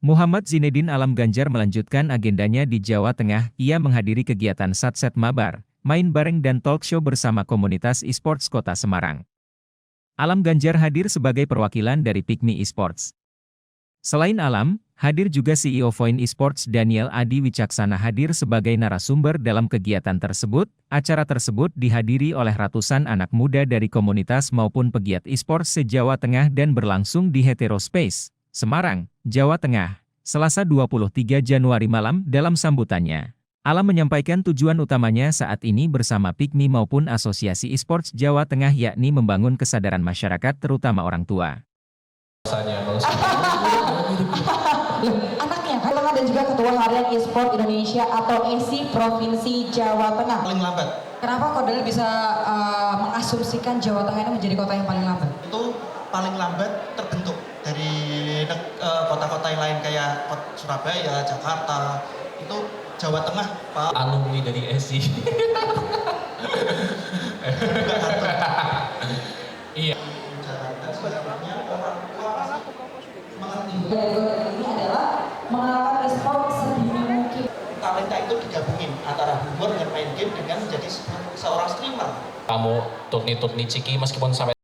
Muhammad Zinedine Alam Ganjar melanjutkan agendanya di Jawa Tengah. Ia menghadiri kegiatan Satset Mabar, main bareng dan talk show bersama komunitas esports Kota Semarang. Alam Ganjar hadir sebagai perwakilan dari Pikmi Esports. Selain Alam, hadir juga CEO Voin Esports Daniel Adi Wicaksana hadir sebagai narasumber dalam kegiatan tersebut. Acara tersebut dihadiri oleh ratusan anak muda dari komunitas maupun pegiat esports se-Jawa Tengah dan berlangsung di Heterospace, Semarang, Jawa Tengah, Selasa 23 Januari malam. Dalam sambutannya, Alam menyampaikan tujuan utamanya saat ini bersama Pikmi maupun Asosiasi Esports Jawa Tengah yakni membangun kesadaran masyarakat terutama orang tua. Anaknya kan dan juga Ketua Harian Esport Indonesia atau ESI Provinsi Jawa Tengah. Paling lambat. Kenapa Kodel bisa mengasumsikan Jawa Tengah ini menjadi kota yang paling lambat? Itu paling lambat terbentuk dari kota-kota yang lain kayak Surabaya, Jakarta. Itu Jawa Tengah, Pak. Alumni dari ESI. Iya. Ini adalah mengenalkan esport sedini mungkin. Talenta itu digabungin antara humor dengan main game dengan menjadi seorang streamer. Kamu turni ciki meskipun sampai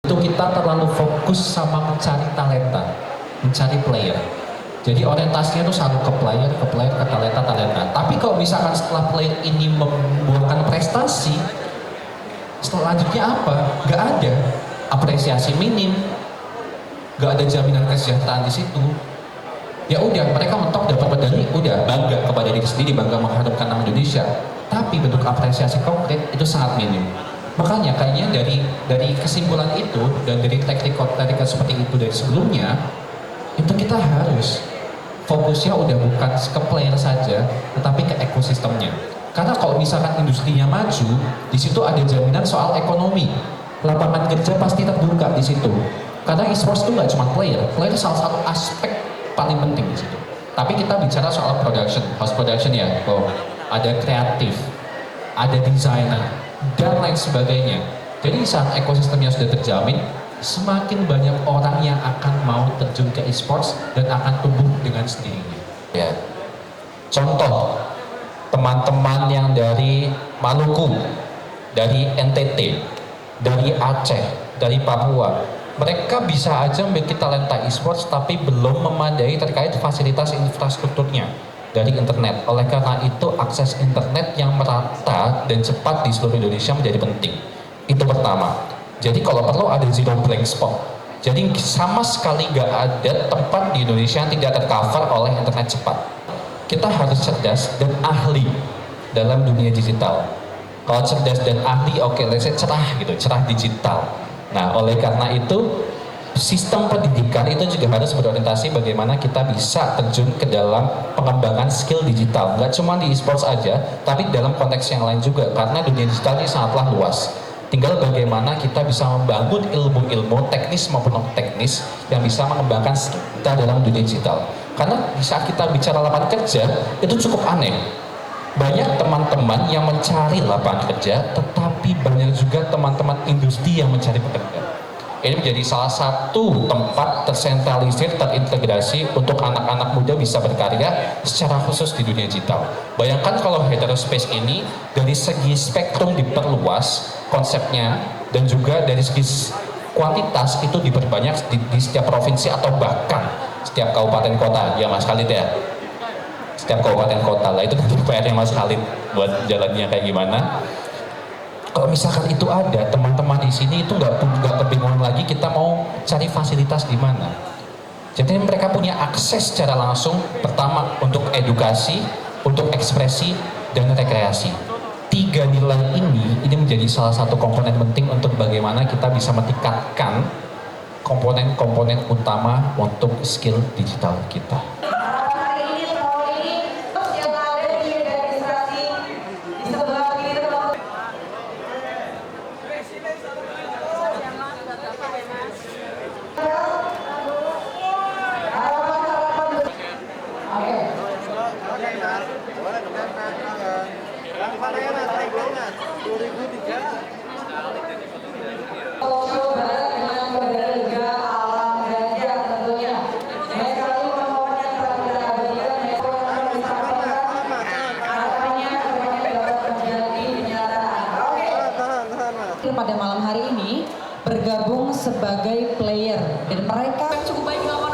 itu kita terlalu fokus sama mencari talenta, mencari player. Jadi orientasinya tuh selalu ke player, ke talenta. Tapi kalau misalkan setelah player ini membuahkan prestasi, selanjutnya apa? Gak ada apresiasi minim, gak ada jaminan kesejahteraan di situ. Ya udah, mereka mentok dapat medali, udah bangga kepada diri sendiri, bangga mengharumkan nama Indonesia. Tapi bentuk apresiasi konkret itu sangat minim. Makanya kayaknya dari kesimpulan itu dan dari track record seperti itu dari sebelumnya, itu kita harus fokusnya udah bukan ke player saja, tetapi ke ekosistemnya. Karena kalau misalkan industrinya maju, di situ ada jaminan soal ekonomi. Lapangan kerja pasti terbuka di situ. Karena esports itu nggak cuma player salah satu aspek paling penting di situ. Tapi kita bicara soal production, house production ya, ada kreatif, ada desainer, dan lain sebagainya. Jadi saat ekosistemnya sudah terjamin, semakin banyak orang yang akan mau terjun ke esports dan akan tumbuh dengan sendirinya. Ya. Contoh, teman-teman yang dari Maluku, dari NTT, dari Aceh, dari Papua, mereka bisa aja memiliki talenta esports tapi belum memadai terkait fasilitas infrastrukturnya dari internet. Oleh karena itu akses internet yang merata dan cepat di seluruh Indonesia menjadi penting. Itu pertama. Jadi kalau perlu ada zero blank spot. Jadi sama sekali gak ada tempat di Indonesia yang tidak tercover oleh internet cepat. Kita harus cerdas dan ahli dalam dunia digital. Kalau cerdas dan ahli, oke, cerah gitu, cerah digital. Nah, oleh karena itu, sistem pendidikan itu juga harus berorientasi bagaimana kita bisa terjun ke dalam pengembangan skill digital. Nggak cuma di esports aja, tapi dalam konteks yang lain juga, karena dunia digital ini sangatlah luas. Tinggal bagaimana kita bisa membangun ilmu-ilmu teknis maupun non-teknis yang bisa mengembangkan kita dalam dunia digital. Karena saat kita bicara lapangan kerja, itu cukup aneh. Banyak teman-teman yang mencari lapangan kerja, tetapi banyak juga teman-teman industri yang mencari pekerja. Ini menjadi salah satu tempat tersentralisir, terintegrasi untuk anak-anak muda bisa berkarya secara khusus di dunia digital. Bayangkan kalau Heterospace ini dari segi spektrum diperluas konsepnya dan juga dari segi kuantitas itu diperbanyak di setiap provinsi atau bahkan setiap kabupaten kota. Ya Mas Khalid ya? Setiap kabupaten kota lah, itu PR-nya Mas Khalid buat jalannya kayak gimana. Kalau misalkan itu ada, teman-teman di sini itu nggak kebingungan lagi kita mau cari fasilitas di mana. Jadi mereka punya akses secara langsung, pertama untuk edukasi, untuk ekspresi dan rekreasi. Tiga nilai ini menjadi salah satu komponen penting untuk bagaimana kita bisa meningkatkan komponen-komponen utama untuk skill digital kita. sebagai player dan mereka cukup baik di lapangan.